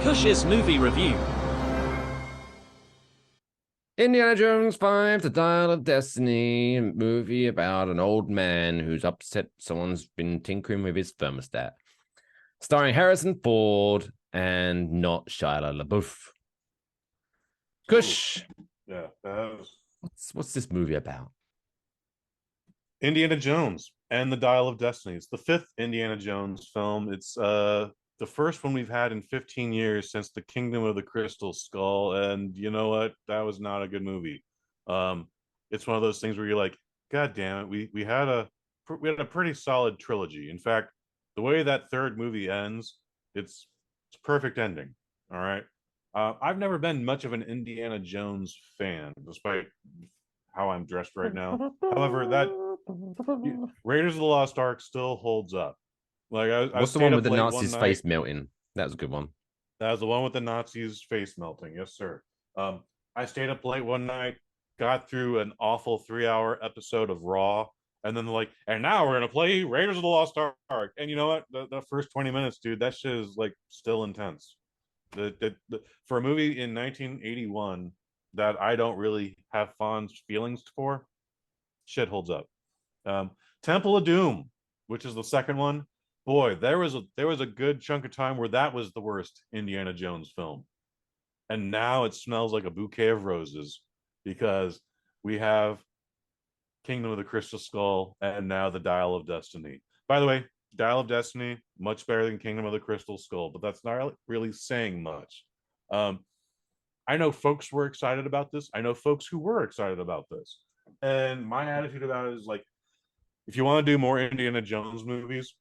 Kush's movie review. Indiana Jones 5, The Dial of Destiny, a movie about an old man who's upset someone's been tinkering with his thermostat. Starring Harrison Ford and not Shia LaBeouf. Ooh, Kush, yeah, what's this movie about? Indiana Jones and the Dial of Destiny. It's the fifth Indiana Jones film. It's the first one we've had in 15 years since the Kingdom of the Crystal Skull, and you know what? That was not a good movie. It's one of those things where you're like, God damn it, we had a pretty solid trilogy. In fact, the way that third movie ends, it's perfect ending. All right. I've never been much of an Indiana Jones fan, despite how I'm dressed right now. However, that Raiders of the Lost Ark still holds up. Like I What's the stayed one with up the late one Nazi's night. face melting? That was a good one. That was the one with the Nazis face melting. Yes, sir. I stayed up late one night, got through an awful 3 hour episode of Raw, and then like, and now we're gonna play Raiders of the Lost Ark. And you know what? The first 20 minutes, dude, that shit is like still intense. For a movie in 1981 that I don't really have fond feelings for, shit holds up. Um, Temple of Doom, which is the second one. Boy, there was a good chunk of time where that was the worst Indiana Jones film, and now it smells like a bouquet of roses because we have Kingdom of the Crystal Skull and now the Dial of Destiny. By the way, Dial of Destiny much better than Kingdom of the Crystal Skull, but that's not really saying much. Um, I know folks were excited about this. I know folks who were excited about this, and my attitude about it is like, if you want to do more Indiana Jones movies,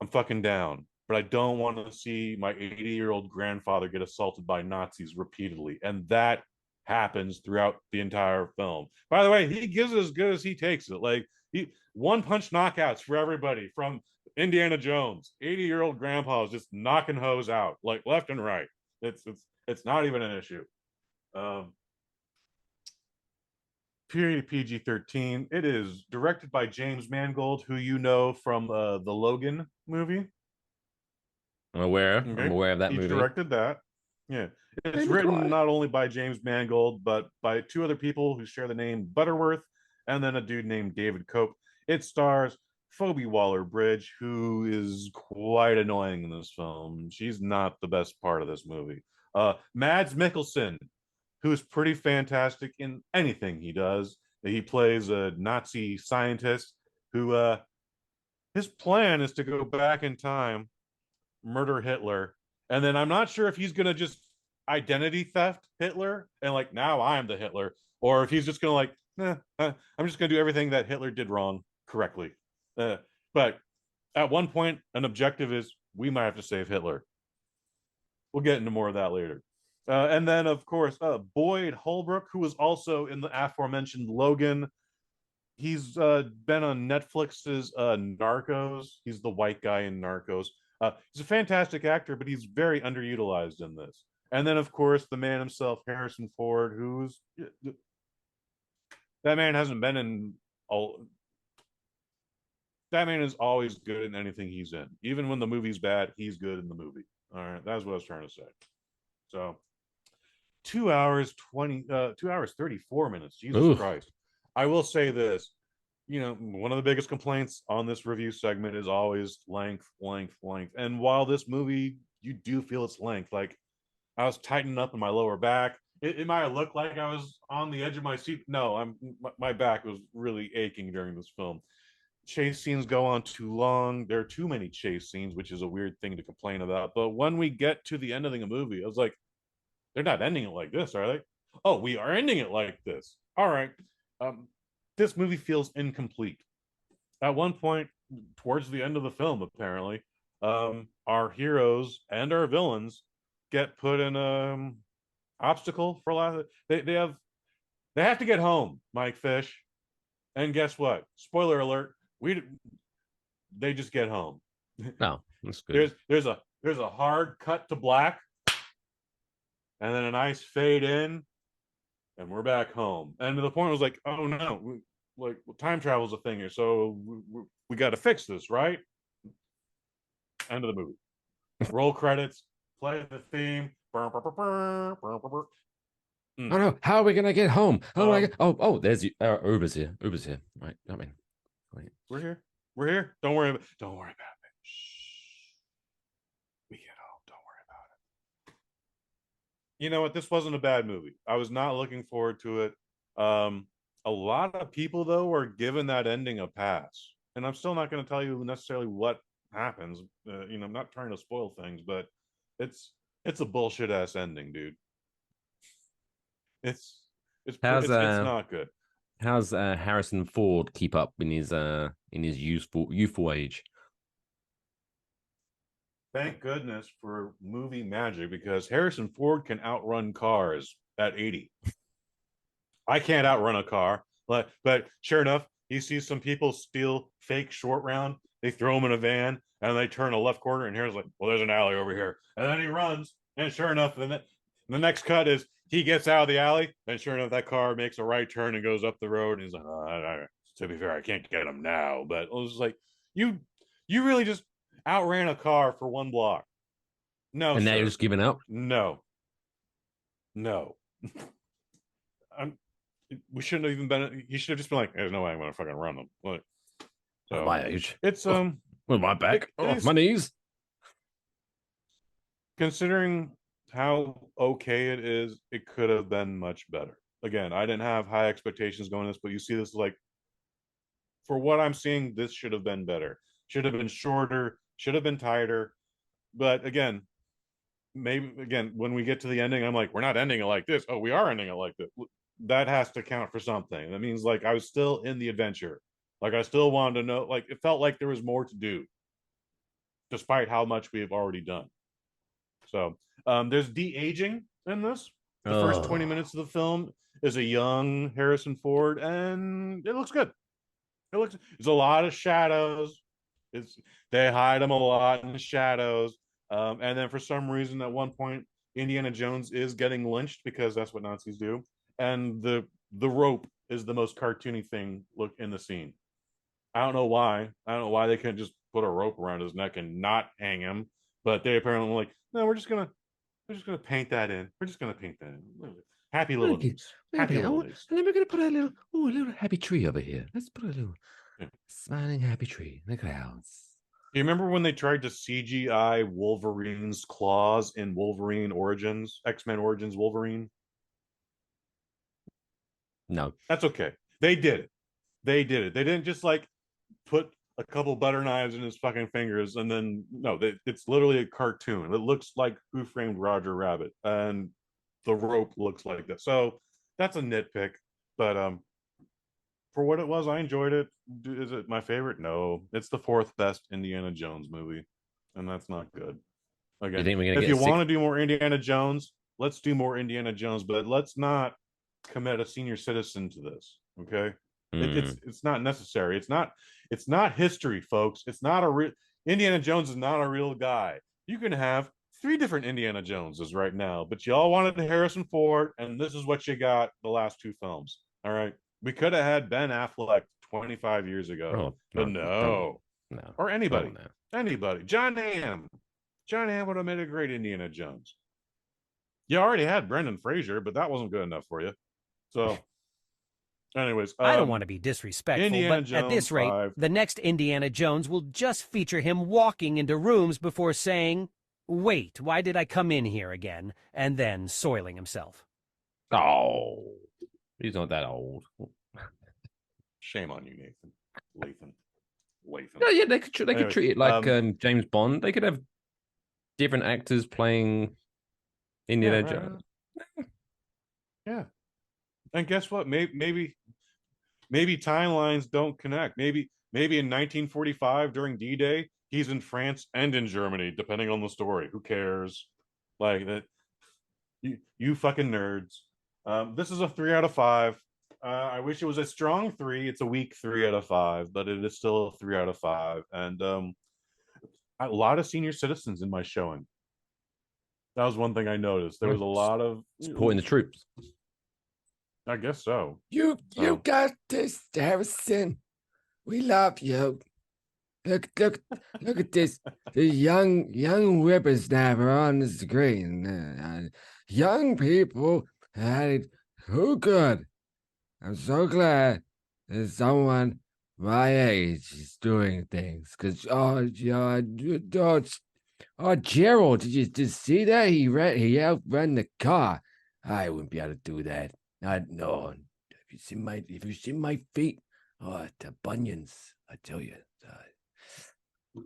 I'm fucking down. But I don't want to see my 80-year-old grandfather get assaulted by Nazis repeatedly. And that happens throughout the entire film. By the way, he gives it as good as he takes it. Like, he one punch knockouts for everybody from Indiana Jones. 80-year-old grandpa is just knocking hoes out, like left and right. It's not even an issue. Um, period PG-13. It is directed by James Mangold, who you know from the Logan movie. I'm aware. I'm Okay, aware of that he movie. directed that. Yeah, it's Baby written cry. not only by James Mangold but by two other people who share the name Butterworth, and then a dude named David Cope. It stars Phoebe Waller-Bridge, who is quite annoying in this film. She's not the best part of this movie. Mads Mikkelsen, who is pretty fantastic in anything he does. He plays a Nazi scientist who his plan is to go back in time, murder Hitler, and then I'm not sure if he's gonna just identity theft Hitler and like now I'm the Hitler, or if he's just gonna like, I'm just gonna do everything that Hitler did wrong correctly. But at one point, an objective is we might have to save Hitler. We'll get into more of that later. And then, of course, Boyd Holbrook, who was also in the aforementioned Logan. He's been on Netflix's Narcos. He's the white guy in Narcos. He's a fantastic actor, but he's very underutilized in this. And then, of course, the man himself, Harrison Ford, who's that man hasn't been in all. That man is always good in anything he's in. Even when the movie's bad, he's good in the movie. All right, that's what I was trying to say. So 2 hours 20 2 hours 34 minutes, Jesus Ooh. Christ. I will say this, one of the biggest complaints on this review segment is always length, and while this movie, you do feel its length, like I was tightening up in my lower back. It might have looked like I was on the edge of my seat. No, my back was really aching during this film. Chase scenes go on too long. There are too many chase scenes, which is a weird thing to complain about, but when we get to the end of the movie, I was like, they're not ending it like this, are they? Oh, we are ending it like this. All right. Um, this movie feels incomplete. At one point, towards the end of the film, apparently, our heroes and our villains get put in an obstacle for a lot of they have to get home, Mike Fish. And guess what? Spoiler alert, we they just get home. No, that's good. There's a hard cut to black and then a nice fade in, and we're back home. And the point was like, oh no, like time travel's a thing here, so we got to fix this, right? End of the movie. Roll credits, play the theme, Oh no, how are we gonna get home? Oh my god. Um, There's Uber's here. Uber's here. Right. I mean, wait. we're here. We're here. Don't worry about it. Shh. We get home. Don't worry about it. You know what? This wasn't a bad movie. I was not looking forward to it. A lot of people though are giving that ending a pass, and I'm still not going to tell you necessarily what happens. I'm not trying to spoil things, but it's it's a bullshit ass ending, dude. It's How's it's not good. Harrison Ford keep up in his youthful age? Thank goodness for movie magic because Harrison Ford can outrun cars at 80. I can't outrun a car. But sure enough, he sees some people steal fake short round. They throw him in a van and they turn a left corner. And here's like, well, there's an alley over here. And then he runs. And sure enough, the next cut is he gets out of the alley. And sure enough, that car makes a right turn and goes up the road. And he's like, to be fair, I can't get him now. But it was like, you really just outran a car for one block. No, And now you're sir. just giving up? No. No. I'm we shouldn't have even been. He should have just been like, "There's no way I'm gonna fucking run them." Like, At so my age. it's With my back. My knees. considering how okay it is, it could have been much better. Again, I didn't have high expectations going this, but you see this like for what I'm seeing, this should have been better. Should have been shorter. Should have been tighter. But again, maybe again when we get to the ending, I'm like, we're not ending it like this. Oh, we are ending it like this. That has to count for something. That means like I was still in the adventure. Like I still wanted to know. Like it felt like there was more to do, despite how much we have already done. So there's de-aging in this. The first 20 Oh. minutes of the film is a young Harrison Ford, and it looks good. There's a lot of shadows. It's they hide him a lot in the shadows. And then for some reason, at one point, Indiana Jones is getting lynched because that's what Nazis do. And the rope is the most cartoony thing look in the scene. I don't know why. I don't know why they couldn't just put a rope around his neck and not hang him. But they apparently were like, no, we're just gonna paint that in. We're just gonna paint that in. Happy little Okay. news. Happy little news. And then we're gonna put a little happy tree over here. Let's put a little Yeah. smiling happy tree in the clouds. You remember when they tried to CGI Wolverine's claws in Wolverine Origins, X-Men Origins Wolverine? No. That's okay. They did it. They did it. They didn't just like put a couple butter knives in his fucking fingers and then no, it's literally a cartoon. It looks like Who Framed Roger Rabbit, and the rope looks like that. So that's a nitpick, but for what it was, I enjoyed it. Is it my favorite? No, it's the fourth best Indiana Jones movie, and that's not good. You Again, think we're gonna if get a you want six? to do more Indiana Jones, let's do more Indiana Jones, but let's not commit a senior citizen to this. Okay, Hmm. it's not necessary. It's not history, folks. It's not a real Indiana Jones is not a real guy. You can have three different Indiana Joneses right now, but you all wanted Harrison Ford, and this is what you got the last two films. All right, we could have had Ben Affleck 25 years ago, Oh but no, don't no, no. or Come on anybody, now. anybody. John Hamm would have made a great Indiana Jones. You already had Brendan Fraser, but that wasn't good enough for you. So, anyways, I don't want to be disrespectful, Indiana but at Jones this rate, 5. the next Indiana Jones will just feature him walking into rooms before saying, "Wait, why did I come in here again?" and then soiling himself. Oh, he's not that old. Shame on you, Nathan. Lathan. Yeah, yeah, they could Anyways, treat it like James Bond. They could have different actors playing yeah, Indiana right. Jones. Yeah. And guess what? Maybe timelines don't connect. Maybe in 1945 during D-Day, he's in France and in Germany, depending on the story. Who cares? Like that. You fucking nerds. This is a 3 out of 5. I wish it was a strong 3. It's a weak 3 out of 5, but it is still a 3 out of 5. And a lot of senior citizens in my showing. That was one thing I noticed. There was a lot of Supporting the troops. I guess so. You got this, Harrison. We love you. Look at this young whippersnapper on the screen. Young people had it too good. I'm so glad that someone my age is doing things. Cause Gerald, did you just see that? He outran the car. I wouldn't be able to do that. No. If you see my feet, the bunions, I tell you.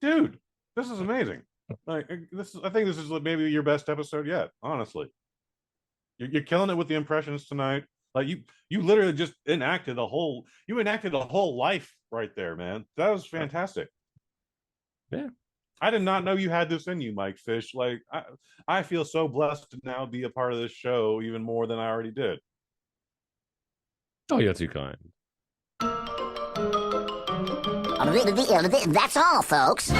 Dude, this is amazing. Like I think this is maybe your best episode yet, honestly. You're killing it with the impressions tonight. Like you literally just enacted a whole life right there, man. That was fantastic. Yeah. I did not know you had this in you, Mike Fish. Like I feel so blessed to now be a part of this show even more than I already did. Oh, you're too kind. That's all, folks.